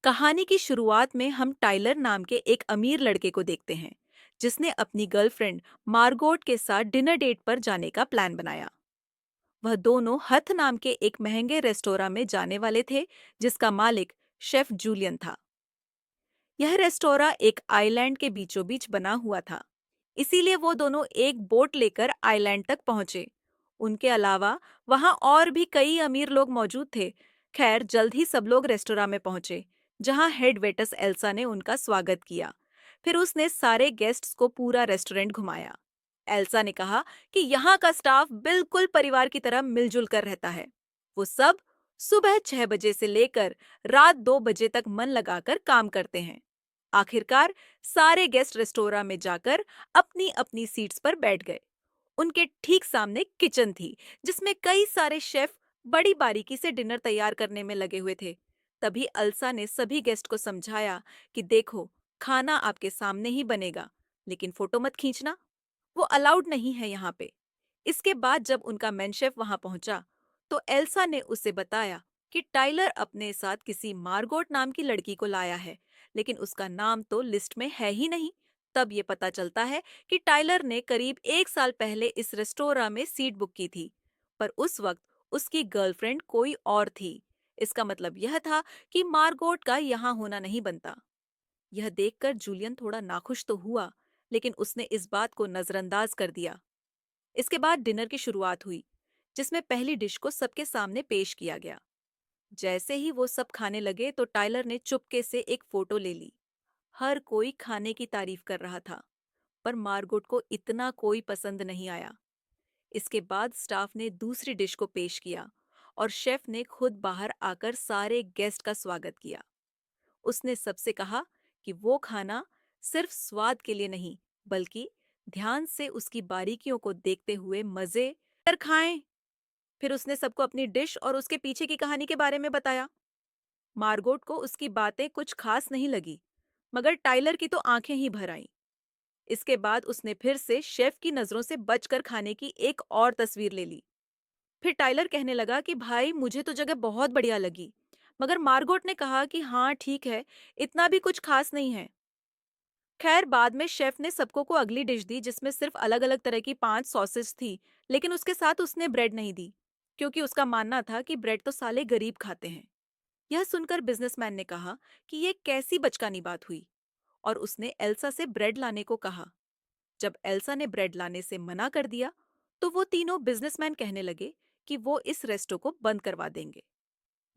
कहानी की शुरुआत में हम टाइलर नाम के एक अमीर लड़के को देखते हैं जिसने अपनी गर्लफ्रेंड मार्गोट के साथ डिनर डेट पर जाने का प्लान बनाया। वह दोनों हथ नाम के एक महंगे रेस्टोरेंट में जाने वाले थे जिसका मालिक शेफ जूलियन था। यह रेस्टोरेंट एक आइलैंड के बीचों बीच बना हुआ था, इसीलिए वो दोनों एक बोट लेकर आइलैंड तक पहुंचे। उनके अलावा वहां और भी कई अमीर लोग मौजूद थे। खैर, जल्द ही सब लोग रेस्टोरेंट में पहुंचे, जहां हेड वेटर्स एल्सा ने उनका स्वागत किया। फिर उसने सारे गेस्ट्स को पूरा रेस्टोरेंट घुमाया। एल्सा ने कहा कि यहाँ का स्टाफ बिल्कुल परिवार की तरह मिलजुल कर रहता है। वो सब सुबह 6 बजे से लेकर रात 2 बजे तक मन लगाकर काम करते हैं। आखिरकार सारे गेस्ट रेस्टोरेंट में जाकर अपनी अपनी सीट्स पर बैठ गए। उनके ठीक सामने किचन थी, जिसमें कई सारे शेफ बड़ी बारीकी से डिनर तैयार करने में लगे हुए थे। तभी अल्सा ने सभी गेस्ट को समझाया कि देखो, खाना आपके सामने ही बनेगा, लेकिन फोटो मत खींचना, वो अलाउड नहीं है यहाँ पे। इसके बाद जब उनका मेन शेफ वहां पहुंचा, तो एल्सा ने उसे बताया कि टाइलर अपने साथ किसी मार्गोट नाम की लड़की को लाया है, लेकिन उसका नाम तो लिस्ट में है ही नहीं। तब ये पता चलता है कि टाइलर ने करीब 1 साल पहले इस रेस्टोरेंट में सीट बुक की थी, पर उस वक्त उसकी गर्लफ्रेंड कोई और थी। इसका मतलब यह था कि मार्गोट का यहाँ होना नहीं बनता। यह देखकर जूलियन थोड़ा नाखुश तो हुआ, लेकिन उसने इस बात को नजरअंदाज कर दिया। इसके बाद डिनर की शुरुआत हुई, जिसमें पहली डिश को सबके सामने पेश किया गया। जैसे ही वो सब खाने लगे तो टाइलर ने चुपके से एक फोटो ले ली। हर कोई खाने की तारीफ कर रहा था, पर मार्गोट को इतना कोई पसंद नहीं आया। इसके बाद स्टाफ ने दूसरी डिश को पेश किया और शेफ ने खुद बाहर आकर सारे गेस्ट का स्वागत किया। उसने सबसे कहा कि वो खाना सिर्फ स्वाद के लिए नहीं, बल्कि ध्यान से उसकी बारीकियों को देखते हुए मजे कर खाएं। फिर उसने सबको अपनी डिश और उसके पीछे की कहानी के बारे में बताया। मार्गोट को उसकी बातें कुछ खास नहीं लगी, मगर टाइलर की तो आंखें ही भर आईं। इसके बाद उसने फिर से शेफ की नजरों से बचकर खाने की एक और तस्वीर ले ली। फिर टाइलर कहने लगा कि भाई, मुझे तो जगह बहुत बढ़िया लगी, मगर मार्गोट ने कहा कि हाँ ठीक है, इतना भी कुछ खास नहीं है। खैर, बाद में शेफ ने सबको को अगली डिश दी, जिसमें सिर्फ अलग अलग तरह की 5 सॉसेस थी, लेकिन उसके साथ उसने ब्रेड नहीं दी, क्योंकि उसका मानना था कि ब्रेड तो साले गरीब खाते हैं। यह सुनकर बिजनेसमैन ने कहा कि ये कैसी बचकानी बात हुई, और उसने एल्सा से ब्रेड लाने को कहा। जब एल्सा ने ब्रेड लाने से मना कर दिया, तो वो तीनों बिजनेसमैन कहने लगे कि वो इस रेस्टो को बंद करवा देंगे।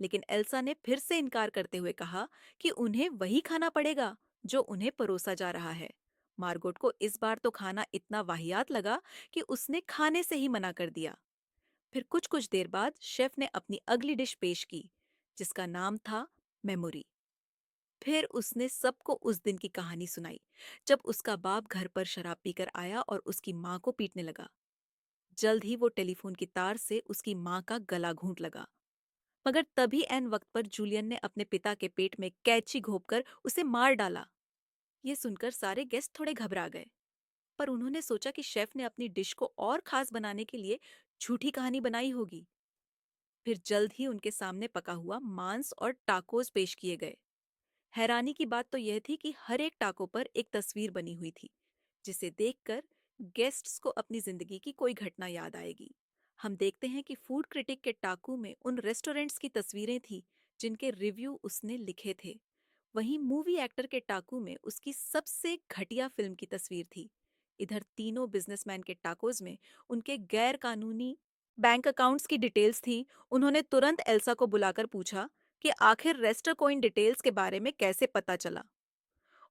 लेकिन एल्सा ने फिर से इनकार करते हुए कहा कि उन्हें वही खाना पड़ेगा जो उन्हें परोसा जा रहा है। मार्गोट को इस बार तो खाना इतना वाहियात लगा कि उसने खाने से ही मना कर दिया। फिर कुछ कुछ देर बाद शेफ ने अपनी अगली डिश पेश की, जिसका नाम था मेमोरी। फिर उसने सबको उस दिन की कहानी सुनाई, जब उसका बाप घर पर शराब पीकर आया और उसकी माँ को पीटने लगा। जल्द ही वो टेलीफोन की तार से उसकी माँ का गला घूंट लगा, मगर तभी एन वक्त पर जूलियन ने अपने पिता के पेट में कैंची घोंपकर उसे मार डाला। ये सुनकर सारे गेस्ट थोड़े घबरा गए, पर उन्होंने सोचा कि शेफ ने अपनी डिश को और खास बनाने के लिए झूठी कहानी बनाई होगी। फिर जल्द ही उनके सामने पका हुआ मांस और टाकोस पेश किए गए। हैरानी की बात तो यह थी कि हर एक टाको पर एक तस्वीर बनी हुई थी, जिसे देखकर गेस्ट्स को अपनी जिंदगी की कोई घटना याद आएगी। हम देखते हैं कि फूड क्रिटिक के टाकू में उन रेस्टोरेंट्स की तस्वीरें थी जिनके रिव्यू उसने लिखे थे। वहीं मूवी एक्टर के टाकू में उसकी सबसे घटिया फिल्म की तस्वीर थी। इधर तीनों बिजनेसमैन के टाकोज में उनके गैर कानूनी बैंक अकाउंट्स की डिटेल्स थी। उन्होंने तुरंत एल्सा को बुलाकर पूछा कि आखिर रेस्टर को इन डिटेल्स के बारे में कैसे पता चला।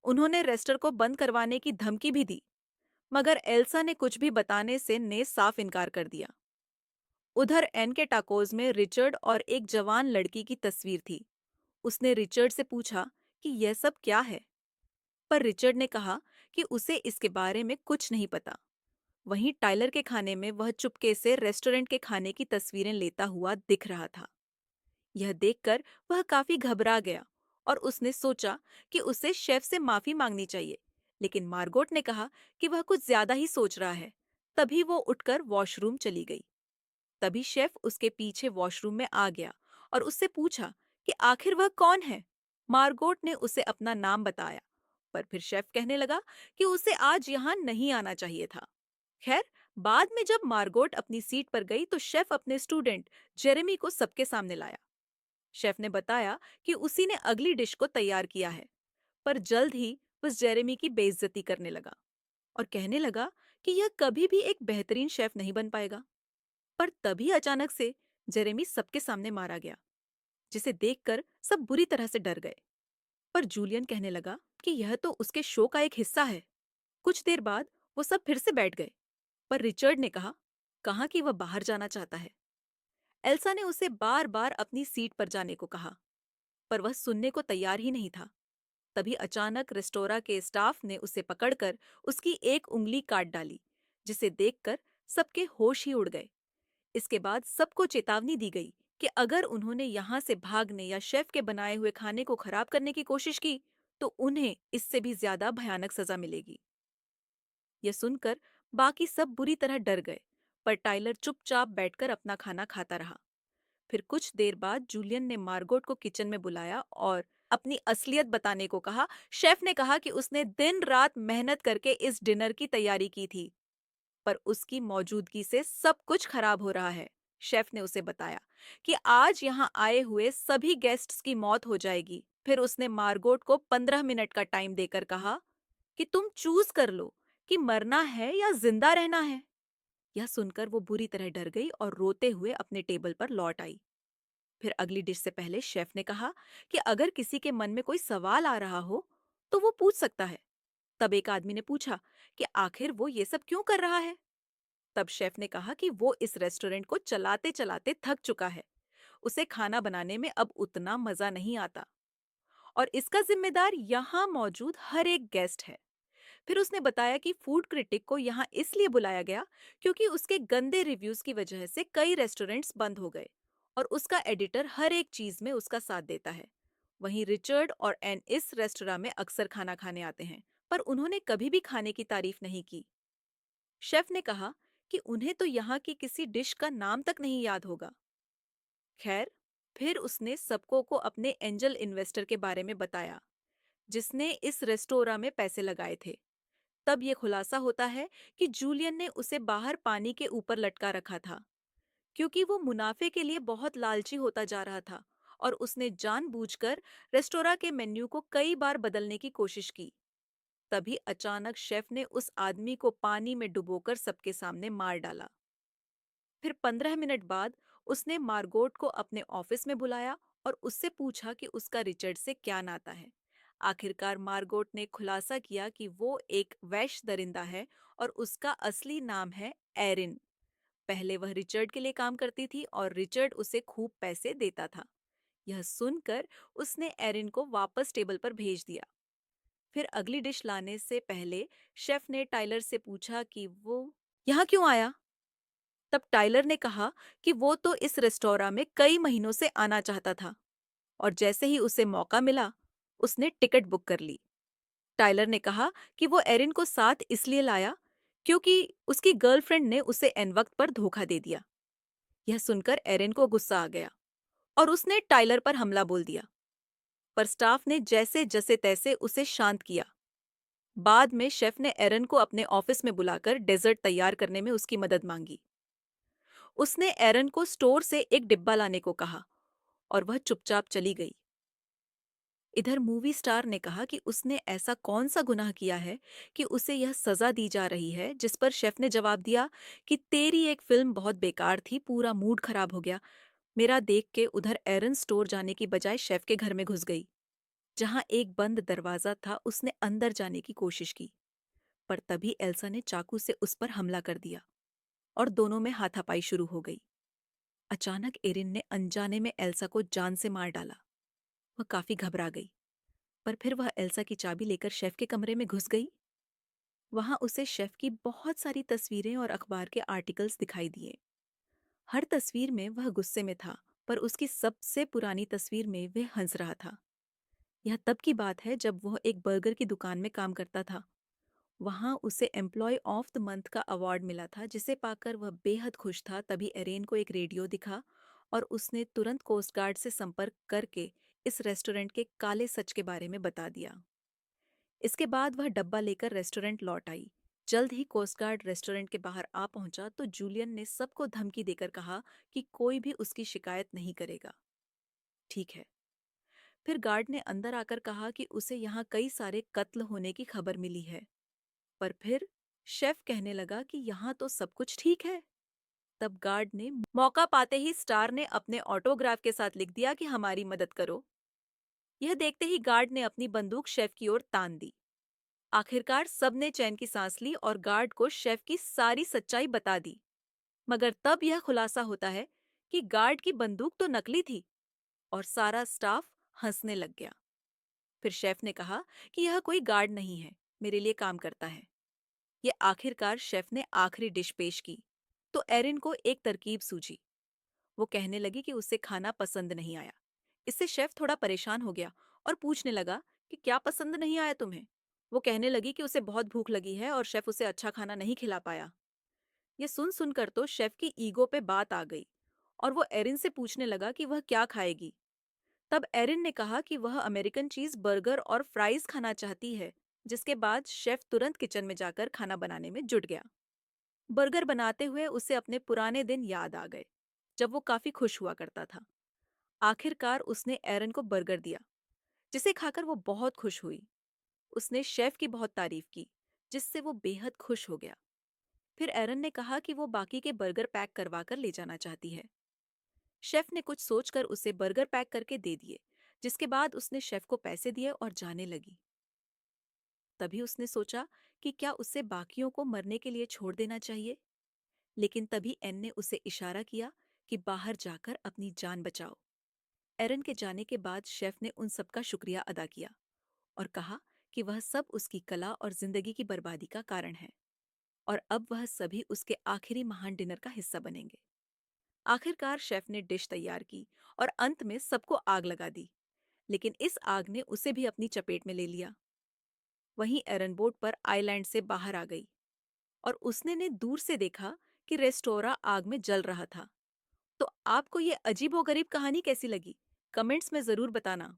उन्होंने रेस्टर को बंद करवाने की धमकी भी दी, मगर एल्सा ने कुछ भी बताने से ने साफ इनकार कर दिया। उधर एन के टाकोज में रिचर्ड और एक जवान लड़की की तस्वीर थी। उसने रिचर्ड से पूछा कि यह सब क्या है, पर रिचर्ड ने कहा कि उसे इसके बारे में कुछ नहीं पता। वहीं टाइलर के खाने में वह चुपके से रेस्टोरेंट के खाने की तस्वीरें लेता हुआ दिख रहा था। यह देखकर वह काफी घबरा गया और उसने सोचा कि उसे शेफ से माफी मांगनी चाहिए, लेकिन मार्गोट ने कहा कि वह कुछ ज्यादा ही सोच रहा है। तभी वो उठकर वॉशरूम चली गई। तभी शेफ उसके पीछे वॉशरूम में आ गया और उससे पूछा कि आखिर वह कौन है। मार्गोट ने उसे अपना नाम बताया, पर फिर शेफ कहने लगा कि उसे आज यहाँ नहीं आना चाहिए था। खैर, बाद में जब मार्गोट अपनी सीट पर गई तो शेफ अपने स्टूडेंट जेरेमी को सबके सामने लाया। शेफ ने बताया कि उसी ने अगली डिश को तैयार किया है, पर जल्द ही उस जेरेमी की बेइज्जती करने लगा और कहने लगा कि यह कभी भी एक बेहतरीन शेफ नहीं बन पाएगा। पर तभी अचानक से जेरेमी सबके सामने मारा गया, जिसे देखकर सब बुरी तरह से डर गए। पर जूलियन कहने लगा कि यह तो उसके शो का एक हिस्सा है। कुछ देर बाद वो सब फिर से बैठ गए, पर रिचर्ड ने कहा कि वह बाहर जाना चाहता है। एल्सा ने उसे बार बार अपनी सीट पर जाने को कहा, पर वह सुनने को तैयार ही नहीं था। तभी अचानक रेस्टोरा के स्टाफ ने उसे पकड़कर उसकी एक उंगली काट डाली, जिसे देखकर सबके होश ही उड़ गए। इसके बाद सबको चेतावनी दी गई कि अगर उन्होंने यहाँ से भागने या शेफ के बनाए हुए खाने को खराब करने की कोशिश की, तो उन्हें इससे भी ज्यादा भयानक सजा मिलेगी। यह सुनकर बाकी सब बुरी तरह डर गए, पर टाइलर चुपचाप बैठकर अपना खाना खाता रहा। फिर कुछ देर बाद जूलियन ने मार्गोट को किचन में बुलाया और अपनी असलियत बताने को कहा। शेफ ने कहा कि उसने दिन रात मेहनत करके इस डिनर की तैयारी की थी, पर उसकी मौजूदगी से सब कुछ खराब हो रहा है। शेफ ने उसे बताया कि आज यहाँ आए हुए सभी गेस्ट्स की मौत हो जाएगी। फिर उसने मार्गोट को 15 मिनट का टाइम देकर कहा कि तुम चूज कर लो कि मरना है या जिंदा रहना है। यह सुनकर वो बुरी तरह डर गई और रोते हुए अपने टेबल पर लौट आई। फिर अगली डिश से पहले शेफ ने कहा कि अगर किसी के मन में कोई सवाल आ रहा हो तो वो पूछ सकता है। तब एक आदमी ने पूछा कि आखिर वो ये सब क्यों कर रहा है। तब शेफ ने कहा कि वो इस रेस्टोरेंट को चलाते चलाते थक चुका है। उसे खाना बनाने में अब उतना मजा नहीं आता और इसका जिम्मेदार यहाँ मौजूद हर एक गेस्ट है। फिर उसने बताया कि फूड क्रिटिक को यहाँ इसलिए बुलाया गया क्योंकि उसके गंदे रिव्यूज की वजह से कई रेस्टोरेंट्स बंद हो गए और उसका एडिटर हर एक चीज में उसका साथ देता है। वहीं रिचर्ड और एन इस रेस्टोरेंट में अक्सर खाना खाने आते हैं, पर उन्होंने कभी भी खाने की तारीफ नहीं की। शेफ ने कहा कि उन्हें तो यहाँ की किसी डिश का नाम तक नहीं याद होगा। खैर, फिर उसने सबको को अपने एंजल इन्वेस्टर के बारे में बताया, जिसने इस रेस्टोरा में पैसे लगाए थे। तब ये खुलासा होता है कि जूलियन ने उसे बाहर पानी के ऊपर लटका रखा था, क्योंकि वो मुनाफे के लिए बहुत लालची होता जा रहा था और उसने जानबूझकर रेस्टोरा के मेन्यू को कई बार बदलने की कोशिश की। तभी अचानक शेफ ने उस आदमी को पानी में डुबोकर सबके सामने मार डाला। फिर 15 मिनट बाद उसने मार्गोट को अपने ऑफिस में बुलाया और उससे पूछा कि उसका रिचर्ड से क्या नाता है। आखिरकार मार्गोट ने खुलासा किया कि वो एक वैश्य दरिंदा है और उसका असली नाम है एरिन। पहले वह रिचर्ड के लिए काम करती थी और रिचर्ड उसे खूब पैसे देता था। यह सुनकर उसने एरिन को वापस टेबल पर भेज दिया। फिर अगली डिश लाने से पहले शेफ ने टाइलर से पूछा कि वो यहाँ क्यों आया। तब टाइलर ने कहा कि वो तो इस रेस्टोरेंट में कई महीनों से आना चाहता था और जैसे ही उसे मौका मिला उसने टिकट बुक कर ली। टाइलर ने कहा कि वो एरिन को साथ इसलिए लाया क्योंकि उसकी गर्लफ्रेंड ने उसे एन वक्त पर धोखा दे दिया। यह सुनकर एरिन को गुस्सा आ गया और उसने टाइलर पर हमला बोल दिया, पर स्टाफ ने जैसे जैसे तैसे उसे शांत किया। बाद में शेफ ने एरिन को अपने ऑफिस में बुलाकर डेजर्ट तैयार करने में उसकी मदद मांगी। उसने एरन को स्टोर से एक डिब्बा लाने को कहा और वह चुपचाप चली गई। इधर मूवी स्टार ने कहा कि उसने ऐसा कौन सा गुनाह किया है कि उसे यह सजा दी जा रही है, जिस पर शेफ ने जवाब दिया कि तेरी एक फिल्म बहुत बेकार थी, पूरा मूड खराब हो गया मेरा देख के। उधर एरन स्टोर जाने की बजाय शेफ के घर में घुस गई। जहां एक बंद दरवाजा था उसने अंदर जाने की कोशिश की, पर तभी एल्सा ने चाकू से उस पर हमला कर दिया और दोनों में हाथापाई शुरू हो गई। अचानक एरिन ने अनजाने में एल्सा को जान से मार डाला। वह काफी घबरा गई, पर फिर वह एल्सा की चाबी लेकर शेफ के कमरे में घुस गई। वहां उसे शेफ की बहुत सारी तस्वीरें और अखबार के आर्टिकल्स दिखाई दिए। हर तस्वीर में वह गुस्से में था, पर उसकी सबसे पुरानी तस्वीर में वह हंस रहा था। यह तब की बात है जब वह एक बर्गर की दुकान में काम करता था। वहां उसे एम्प्लॉय ऑफ द मंथ का अवार्ड मिला था, जिसे पाकर वह बेहद खुश था। तभी एरेन को एक रेडियो दिखा और उसने तुरंत कोस्ट गार्ड से संपर्क करके इस रेस्टोरेंट के काले सच के बारे में बता दिया। इसके बाद वह डब्बा लेकर रेस्टोरेंट लौट आई। जल्द ही कोस्ट गार्ड रेस्टोरेंट के बाहर आ पहुंचा तो जूलियन ने सबको धमकी देकर कहा कि कोई भी उसकी शिकायत नहीं करेगा। ठीक है। फिर गार्ड ने अंदर आकर कहा कि उसे यहाँ कई सारे कत्ल होने की खबर मिली है। पर फिर शेफ कहने लगा कि यहाँ तो सब कुछ ठीक है। तब गार्ड ने मौका पाते ही स्टार ने अपने ऑटोग्राफ के साथ लिख दिया कि हमारी मदद करो। यह देखते ही गार्ड ने अपनी बंदूक शेफ की ओर तान दी। आखिरकार सबने चैन की सांस ली और गार्ड को शेफ की सारी सच्चाई बता दी। मगर तब यह खुलासा होता है कि गार्ड की बंदूक तो नकली थी और सारा स्टाफ हंसने लग गया। फिर शेफ ने कहा कि यह कोई गार्ड नहीं है, मेरे लिए काम करता है। ये आखिरकार शेफ ने आखिरी डिश पेश की तो एरिन को एक तरकीब सूझी। वो कहने लगी कि उसे खाना पसंद नहीं आया। इससे शेफ थोड़ा परेशान हो गया और पूछने लगा कि क्या पसंद नहीं आया तुम्हें। वो कहने लगी कि उसे बहुत भूख लगी है और शेफ उसे अच्छा खाना नहीं खिला पाया। ये सुन सुनकर तो शेफ की ईगो पे बात आ गई और वो एरिन से पूछने लगा कि वह क्या खाएगी। तब एरिन ने कहा कि वह अमेरिकन चीज बर्गर और फ्राइज खाना चाहती है, जिसके बाद शेफ तुरंत किचन में जाकर खाना बनाने में जुट गया। बर्गर बनाते हुए उसे अपने पुराने दिन याद आ गए, जब वो काफी खुश हुआ करता था। आखिरकार उसने एरन को बर्गर दिया, जिसे खाकर वो बहुत खुश हुई। उसने शेफ की बहुत तारीफ की, जिससे वो बेहद खुश हो गया। फिर एरन ने कहा कि वो बाकी के बर्गर पैक करवा कर ले जाना चाहती है। शेफ ने कुछ सोचकर उसे बर्गर पैक करके दे दिए, जिसके बाद उसने शेफ को पैसे दिए और जाने लगी। तभी उसने सोचा कि क्या उसे बाकियों को मरने के लिए छोड़ देना चाहिए। लेकिन तभी एन ने उसे इशारा किया कि बाहर जाकर अपनी जान बचाओ। एरन के जाने के बाद शेफ ने उन सबका शुक्रिया अदा किया और कहा कि वह सब उसकी कला और जिंदगी की बर्बादी का कारण है और अब वह सभी उसके आखिरी महान डिनर का हिस्सा बनेंगे। आखिरकार शेफ ने डिश तैयार की और अंत में सबको आग लगा दी, लेकिन इस आग ने उसे भी अपनी चपेट में ले लिया। वहीं एरन बोट पर आइलैंड से बाहर आ गई और उसने ने दूर से देखा कि रेस्टोरा आग में जल रहा था। तो आपको ये अजीबोगरीब कहानी कैसी लगी? कमेंट्स में जरूर बताना।